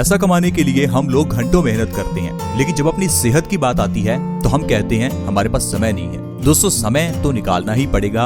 पैसा कमाने के लिए हम लोग घंटों मेहनत करते हैं, लेकिन जब अपनी सेहत की बात आती है तो हम कहते हैं हमारे पास समय नहीं है। दोस्तों, समय तो निकालना ही पड़ेगा।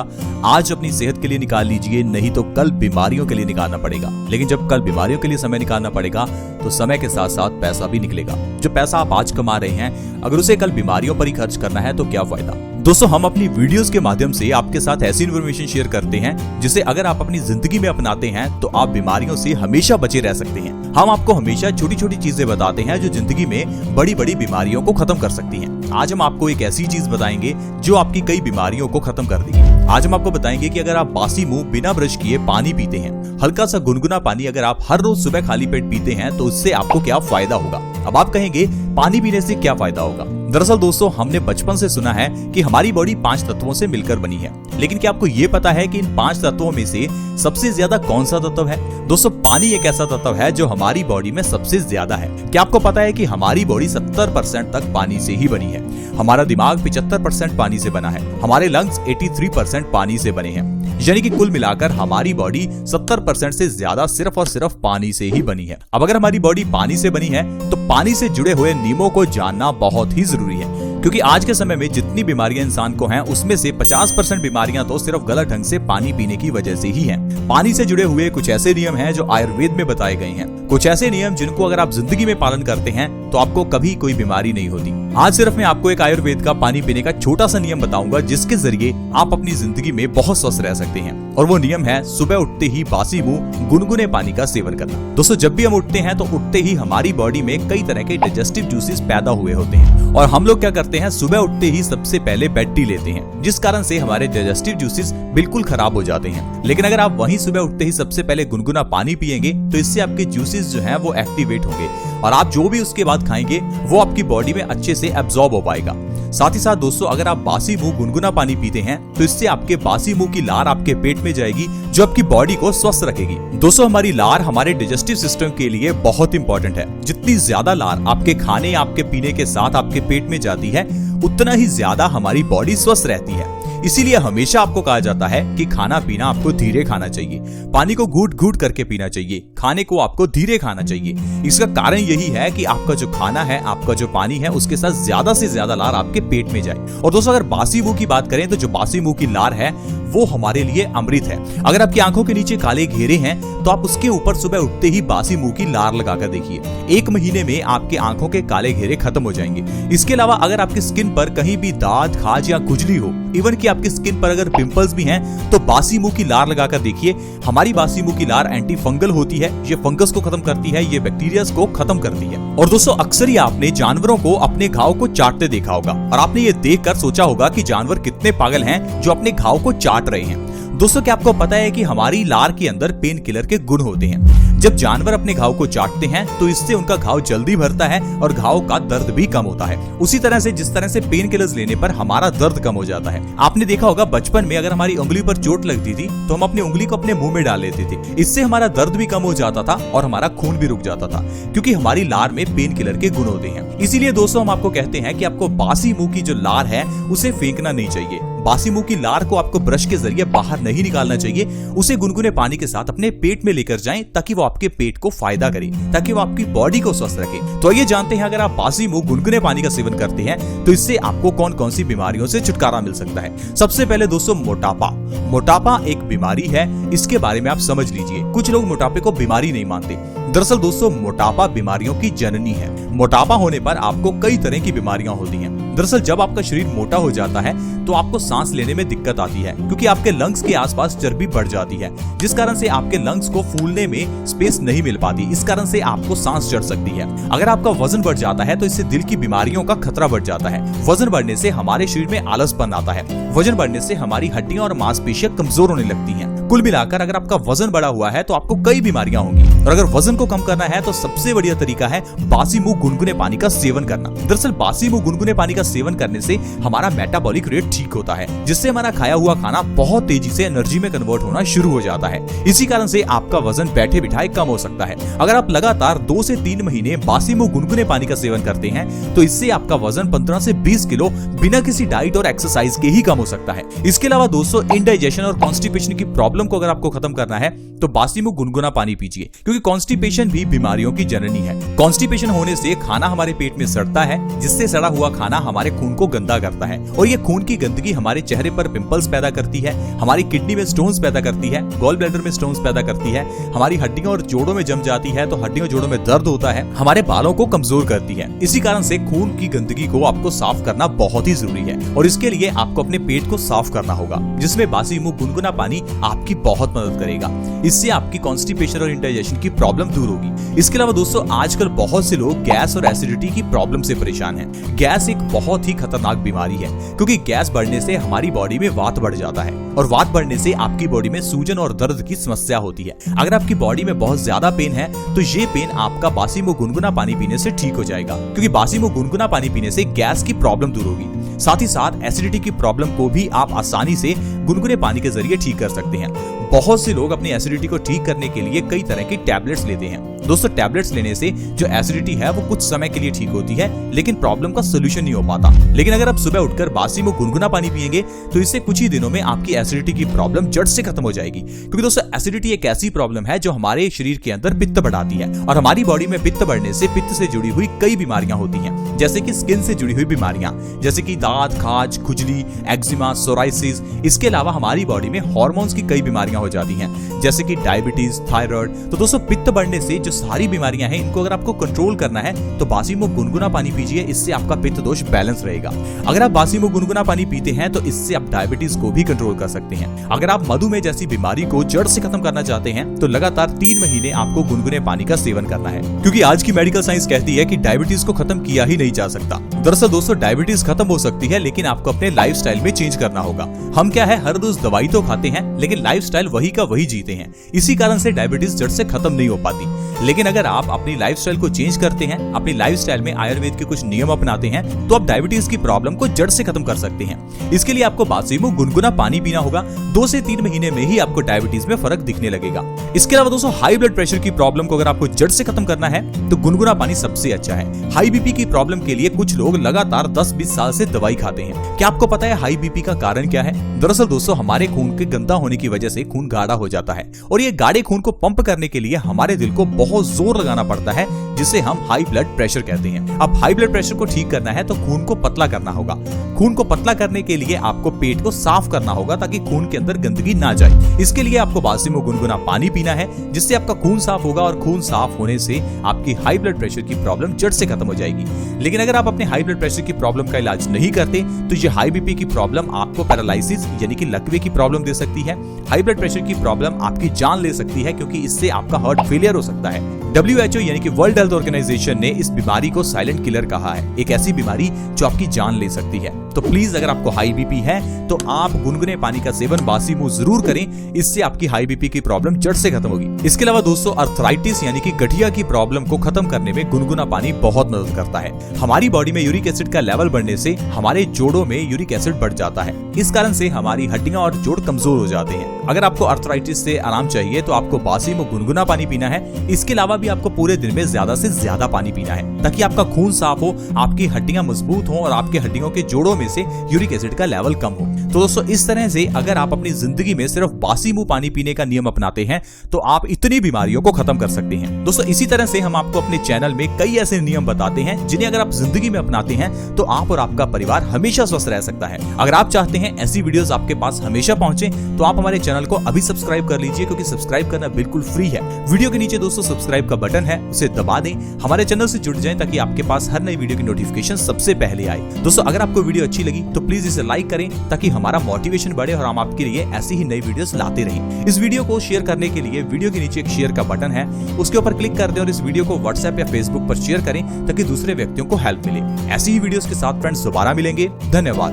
आज अपनी सेहत के लिए निकाल लीजिए, नहीं तो कल बीमारियों के लिए निकालना पड़ेगा। लेकिन जब कल बीमारियों के लिए समय निकालना पड़ेगा तो समय के साथ साथ पैसा भी निकलेगा। जो पैसा आप आज कमा रहे हैं, अगर उसे कल बीमारियों पर ही खर्च करना है तो क्या फायदा। दोस्तों, हम अपनी वीडियोस के माध्यम से आपके साथ ऐसी इन्फॉर्मेशन शेयर करते हैं जिसे अगर आप अपनी जिंदगी में अपनाते हैं तो आप बीमारियों से हमेशा बचे रह सकते हैं। हम आपको हमेशा छोटी छोटी चीजें बताते हैं जो जिंदगी में बड़ी बड़ी बीमारियों को खत्म कर सकती हैं। आज हम आपको एक ऐसी चीज बताएंगे जो आपकी कई बीमारियों को खत्म कर देगी। आज हम आपको बताएंगे कि अगर आप बासी मुंह बिना ब्रश किए पानी पीते हैं, हल्का सा गुनगुना पानी अगर आप हर रोज सुबह खाली पेट पीते हैं तो उससे आपको क्या फायदा होगा। अब आप कहेंगे पानी पीने से क्या फायदा होगा। दरअसल दोस्तों, हमने बचपन से सुना है कि हमारी बॉडी 5 तत्वों से मिलकर बनी है, लेकिन क्या आपको ये पता है कि इन 5 तत्वों में से सबसे ज्यादा कौन सा तत्व है। दोस्तों, पानी एक ऐसा तत्व है जो हमारी बॉडी में सबसे ज्यादा है। क्या आपको पता है कि हमारी बॉडी 70% तक पानी से ही बनी है। हमारा दिमाग 75% पानी से बना है। हमारे लंग्स 83% पानी से बने हैं। यानी कि कुल मिलाकर हमारी बॉडी 70% से ज्यादा सिर्फ और सिर्फ पानी से ही बनी है। अब अगर हमारी बॉडी पानी से बनी है तो पानी से जुड़े हुए नियमों को जानना बहुत ही जरूरी है, क्योंकि आज के समय में जितनी बीमारियां इंसान को हैं उसमें से 50% बीमारियां तो सिर्फ गलत ढंग से पानी पीने की वजह से ही हैं। पानी से जुड़े हुए कुछ ऐसे नियम हैं जो आयुर्वेद में बताए गए हैं, कुछ ऐसे नियम जिनको अगर आप जिंदगी में पालन करते हैं तो आपको कभी कोई बीमारी नहीं होती। आज सिर्फ मैं आपको एक आयुर्वेद का पानी पीने का छोटा सा नियम बताऊंगा जिसके जरिए आप अपनी जिंदगी में बहुत स्वस्थ रह सकते हैं, और वो नियम है सुबह उठते ही बासी मुंह गुनगुने पानी का सेवन करना। दोस्तों, जब भी हम उठते हैं तो उठते ही हमारी बॉडी में कई तरह के डाइजेस्टिव जूसेस पैदा हुए होते हैं, और हम लोग क्या करते हैं, सुबह उठते ही सबसे पहले बेड टी लेते हैं, जिस कारण से हमारे डाइजेस्टिव जूसेस बिल्कुल खराब हो जाते हैं। लेकिन अगर आप वहीं सुबह उठते ही सबसे पहले गुनगुना पानी पिएंगे तो इससे आपके जूसेस जो हैं वो एक्टिवेट होंगे, और आप जो भी उसके बाद खाएंगे वो आपकी बॉडी में अच्छे से एब्जॉर्ब हो पाएगा। साथ ही साथ दोस्तों, अगर आप बासी मुंह गुनगुना पानी पीते हैं तो इससे आपके बासी मुंह की लार आपके पेट में जाएगी, जो आपकी बॉडी को स्वस्थ रखेगी। दोस्तों, हमारी लार हमारे डाइजेस्टिव सिस्टम के लिए बहुत इंपॉर्टेंट है। जितनी ज्यादा लार आपके खाने या आपके पीने के साथ आपके पेट में जाती है, उतना ही ज्यादा हमारी बॉडी स्वस्थ रहती है। इसीलिए हमेशा आपको कहा जाता है कि खाना पीना आपको धीरे खाना चाहिए, पानी को घूट घूट करके पीना चाहिए, खाने को आपको धीरे खाना चाहिए। इसका कारण यही है कि आपका जो खाना है, आपका जो पानी है, उसके साथ ज्यादा से ज्यादा लार आपके पेट में जाए। और दोस्तों, अगर बासी मुंह की बात करें तो जो बासी मुंह की लार है वो हमारे लिए अमृत है। अगर आपकी आंखों के नीचे काले घेरे हैं तो आप उसके ऊपर सुबह उठते ही बासी मुंह की लार लगाकर देखिए, 1 महीने में आपके आंखों के काले घेरे खत्म हो जाएंगे। इसके अलावा अगर आपकी स्किन पर कहीं भी दाद, खाज या खुजली हो, इवन कि आपकी स्किन पर अगर पिंपल्स भी हैं, तो बासी मुंह की लार लगाकर देखिए। हमारी बासी मुंह की लार एंटी फंगल होती है, ये फंगस को खत्म करती है, ये बैक्टीरिया को खत्म करती है। और दोस्तों, अक्सर ही आपने जानवरों को अपने घाव को चाटते देखा होगा, और आपने ये देखकर सोचा होगा कि जानवर कितने पागल हैं जो अपने घाव को चाट रहे हैं। दोस्तों, क्या आपको पता है कि हमारी लार के अंदर पेन किलर के गुण होते हैं। जब जानवर अपने घाव को चाटते हैं तो इससे उनका घाव जल्दी भरता है और घाव का दर्द भी कम होता है। उसी तरह से जिस तरह से पेन किलर्स लेने पर हमारा दर्द कम हो जाता है। आपने देखा होगा बचपन में अगर हमारी उंगली पर चोट लगती थी तो हम अपनी उंगली को अपने मुंह में डाल लेते थे। इससे हमारा दर्द भी कम हो जाता था और हमारा खून भी रुक जाता था, क्योंकि हमारी लार में पेन किलर के गुण होते हैं। इसीलिए दोस्तों, हम आपको कहते हैं कि आपको बासी मुंह की जो लार है उसे फेंकना नहीं चाहिए। बासी मुंह की लार को आपको ब्रश के जरिए बाहर नहीं निकालना चाहिए, उसे गुनगुने पानी के साथ अपने पेट में लेकर जाएं ताकि वो आपके पेट को फायदा करे, ताकि वो आपकी बॉडी को स्वस्थ रखे। तो आइए जानते हैं, अगर आप बासी मुंह गुनगुने पानी का सेवन करते हैं तो इससे आपको कौन कौन सी बीमारियों से छुटकारा मिल सकता है। सबसे पहले दोस्तों, मोटापा। मोटापा एक बीमारी है, इसके बारे में आप समझ लीजिए। कुछ लोग मोटापे को बीमारी नहीं मानते। दरअसल दोस्तों, मोटापा बीमारियों की जननी है। मोटापा होने पर आपको कई तरह की बीमारियां होती हैं। दरअसल जब आपका शरीर मोटा हो जाता है तो आपको सांस लेने में दिक्कत आती है, क्योंकि आपके लंग्स के आसपास चर्बी बढ़ जाती है, जिस कारण से आपके लंग्स को फूलने में स्पेस नहीं मिल पाती। इस कारण से आपको सांस चढ़ सकती है। अगर आपका वजन बढ़ जाता है तो इससे दिल की बीमारियों का खतरा बढ़ जाता है। वजन बढ़ने से हमारे शरीर में आलसपन आता है। वजन बढ़ने से हमारी हड्डियां और मांसपेशियां कमजोर होने लगती हैं। कुल मिलाकर अगर आपका वजन बढ़ा हुआ है तो आपको कई बीमारियां होंगी, और अगर वजन को कम करना है तो सबसे बढ़िया तरीका है बासी मुंह गुनगुने पानी का सेवन करना। दरअसल बासी मुंह गुनगुने पानी का सेवन करने से हमारा मेटाबॉलिक रेट ठीक होता है, जिससे हमारा खाया हुआ खाना बहुत तेजी से एनर्जी में कन्वर्ट होना शुरू हो जाता है। इसी कारण से आपका वजन बैठे बिठाए कम हो सकता है। अगर आप लगातार 2 से 3 महीने बासी मुंह गुनगुने पानी का सेवन करते हैं तो इससे आपका वजन 15 से 20 किलो बिना किसी डाइट और एक्सरसाइज के ही कम हो सकता है। इसके अलावा दोस्तों, इंडाइजेशन और कॉन्स्टिपेशन की प्रॉब्लम प्रॉब्लम को अगर आपको खत्म करना है तो बासी मुंह गुनगुना पानी पीजिए, क्योंकि कॉन्स्टिपेशन भी बीमारियों की जननी है। कॉन्स्टिपेशन होने से खाना हमारे पेट में सड़ता है, जिससे सड़ा हुआ खाना हमारे खून को गंदा करता है और ये खून की गंदगी हमारे चेहरे पर पिंपल्स पैदा करती है, हमारी किडनी में स्टोन्स पैदा करती है, गॉल ब्लैडर में स्टोन्स पैदा करती है, हमारी हड्डियों और जोड़ों में जम जाती है तो हड्डियों जोड़ों में दर्द होता है, हमारे बालों को कमजोर करती है। इसी कारण से खून की गंदगी को आपको साफ करना बहुत ही जरूरी है और इसके लिए आपको अपने पेट को साफ करना होगा, जिसमें बासी मुंह गुनगुना पानी आपकी बहुत मदद करेगा। इससे आपकी कॉन्स्टिपेशन और इंडाइजेशन की प्रॉब्लम दूर होगी। इसके अलावा दोस्तों आजकल बहुत से लोग गैस और एसिडिटी की प्रॉब्लम से परेशान हैं। गैस एक बहुत ही खतरनाक बीमारी है, क्योंकि गैस बढ़ने से हमारी बॉडी में वात बढ़ जाता है और वात बढ़ने से आपकी बॉडी में सूजन और दर्द की समस्या होती है। अगर आपकी बॉडी में बहुत ज्यादा पेन है तो ये पेन आपका बासी मुंह गुनगुना पानी पीने से ठीक हो जाएगा, क्योंकि बासी मुंह गुनगुना पानी पीने से गैस की प्रॉब्लम दूर होगी। साथ ही साथ एसिडिटी की प्रॉब्लम को भी आप आसानी से गुनगुने पानी के जरिए ठीक कर सकते हैं। बहुत से लोग अपनी एसिडिटी को ठीक करने के लिए कई तरह की टैबलेट्स लेते हैं। दोस्तों टैबलेट्स लेने से जो एसिडिटी है वो कुछ समय के लिए ठीक होती है, लेकिन प्रॉब्लम का सोल्यूशन नहीं हो पाता। लेकिन अगर आप सुबह उठकर बासी मुंह गुनगुना पानी पिएंगे तो इससे कुछ ही दिनों में आपकी एसिडिटी की प्रॉब्लम जड़ से खत्म हो जाएगी। क्योंकि दोस्तों एसिडिटी एक ऐसी प्रॉब्लम है जो हमारे शरीर के अंदर पित्त बढ़ाती है और हमारी बॉडी में पित्त बढ़ने से पित्त से जुड़ी हुई कई बीमारियां होती हैं, जैसे कि स्किन से जुड़ी हुई बीमारियां जैसे कि दांत, खाज, खुजली, एक्जिमा, सोराइसिस। इसके अलावा हमारी बॉडी में हार्मोन्स की कई बीमारियां हो जाती हैं, जैसे कि डायबिटीज, थायराइड। तो दोस्तों पित्त बढ़ने से जो सारी बीमारियां हैं इनको अगर आपको कंट्रोल करना है तो बासी मुंह गुनगुना पानी पीजिए, इससे आपका पित्त दोष बैलेंस रहेगा। अगर आप बासी मुंह गुनगुना पानी पीते हैं तो इससे आप डायबिटीज को भी कंट्रोल कर सकते हैं। अगर आप मधुमेह जैसी बीमारी को जड़ से खत्म करना चाहते हैं तो लगातार 3 महीने आपको गुनगुने पानी का सेवन करना है, क्योंकि आज की मेडिकल साइंस कहती है कि डायबिटीज को खत्म किया ही नहीं जा सकता। दरअसल दोस्तों डायबिटीज खत्म हो सकती है, लेकिन आपको अपने लाइफस्टाइल में चेंज करना होगा। हम क्या है हर रोज दवाई तो खाते हैं, लेकिन लाइफस्टाइल वही का वही जीते हैं। इसी कारण से डायबिटीज जड़ से खत्म नहीं हो पाती। लेकिन अगर आप अपनी लाइफस्टाइल को चेंज करते हैं, अपनी लाइफस्टाइल में आयुर्वेद के कुछ नियम अपनाते हैं, तो आप डायबिटीज की प्रॉब्लम को जड़ से खत्म कर सकते हैं। इसके लिए आपको बासी मुंह गुनगुना पानी पीना होगा। 2 से 3 महीने में ही आपको डायबिटीज में फर्क दिखने लगेगा। इसके अलावा दोस्तों हाई ब्लड प्रेशर की प्रॉब्लम को अगर आपको जड़ से खत्म करना है तो गुनगुना पानी सबसे अच्छा है। हाई बीपी की प्रॉब्लम के लिए कुछ लोग लगातार 10-20 साल से दवाई खाते हैं। क्या आपको पता है हाई बीपी का कारण क्या है? दरअसल दोस्तों हमारे खून के गंदा होने की वजह से खून गाढ़ा हो जाता है और ये गाढ़े खून को पंप करने के लिए हमारे दिल को बहुत जोर लगाना पड़ता है, जिसे हम हाई ब्लड प्रेशर कहते हैं। अब हाई ब्लड प्रेशर को ठीक करना है तो खून को पतला करना होगा। खून को पतला करने के लिए आपको पेट को साफ करना होगा ताकि खून के अंदर गंदगी ना जाए। इसके लिए आपको बासी मुंह गुनगुना पानी पीना है, जिससे आपका खून साफ होगा और खून साफ होने से आपकी हाई ब्लड प्रेशर की प्रॉब्लम जड़ से खत्म हो जाएगी। लेकिन अगर आप अपने हाई ब्लड प्रेशर की प्रॉब्लम का इलाज नहीं करते तो ये हाई बीपी की प्रॉब्लम आपको पैरालिसिस यानी कि लकवे की प्रॉब्लम दे सकती है। हाई ब्लड प्रेशर की प्रॉब्लम आपकी जान ले सकती है, क्योंकि इससे आपका हार्ट फेलियर हो सकता है। WHO यानी कि वर्ल्ड हेल्थ ऑर्गेनाइजेशन ने इस बीमारी को साइलेंट किलर कहा है, एक ऐसी बीमारी जो आपकी जान ले सकती है। तो प्लीज अगर आपको हाई बीपी है तो आप गुनगुने पानी का सेवन बासी मुंह जरूर करें, इससे आपकी हाई बीपी की प्रॉब्लम जड़ से खत्म होगी। इसके अलावा दोस्तों अर्थराइटिस यानी कि गठिया की प्रॉब्लम को खत्म करने में गुनगुना पानी बहुत मदद करता है। हमारी बॉडी में यूरिक एसिड का लेवल बढ़ने से हमारे जोड़ों में यूरिक एसिड बढ़ जाता है। इस कारण से हमारी हड्डियां और जोड़ कमजोर हो जाते हैं। अगर आपको अर्थराइटिस से आराम चाहिए तो आपको बासी मुंह गुनगुना पानी पीना है। इसके अलावा भी आपको पूरे दिन में ज्यादा से ज्यादा पानी पीना है, ताकि आपका खून साफ हो, आपकी हड्डियां मजबूत हो और आपके हड्डियों के जोड़ों में से यूरिक एसिड का लेवल कम हो। तो दोस्तों इस तरह से अगर आप अपनी जिंदगी में सिर्फ बासी मुंह पानी पीने का नियम अपनाते हैं तो आप इतनी बीमारियों को खत्म कर सकते हैं। दोस्तों इसी तरह से हम आपको अपने चैनल में कई ऐसे नियम बताते हैं जिन्हें अगर आप जिंदगी में अपनाते हैं तो आप और आपका परिवार हमेशा स्वस्थ रह सकता है। अगर आप चाहते हैं ऐसी वीडियोस आपके पास हमेशा पहुंचे तो आप हमारे चैनल को अभी सब्सक्राइब कर लीजिए, क्योंकि सब्सक्राइब करना बिल्कुल फ्री है। वीडियो के नीचे दोस्तों सब्सक्राइब का बटन है, उसे दबा दें, हमारे चैनल से जुड़ जाएं ताकि आपके पास हर नई वीडियो की नोटिफिकेशन सबसे पहले आए। दोस्तों अगर आपको वीडियो अच्छी लगी तो प्लीज इसे लाइक करें ताकि हमारा मोटिवेशन बढ़े और हम आपके लिए ऐसी ही नई वीडियोस लाते रहें। इस वीडियो को शेयर करने के लिए वीडियो के नीचे एक शेयर का बटन है, उसके ऊपर क्लिक कर दें और इस वीडियो को व्हाट्सएप या फेसबुक पर शेयर करें ताकि दूसरे व्यक्तियों को हेल्प मिले। ऐसी ही वीडियोस के साथ फ्रेंड्स दोबारा मिलेंगे। धन्यवाद।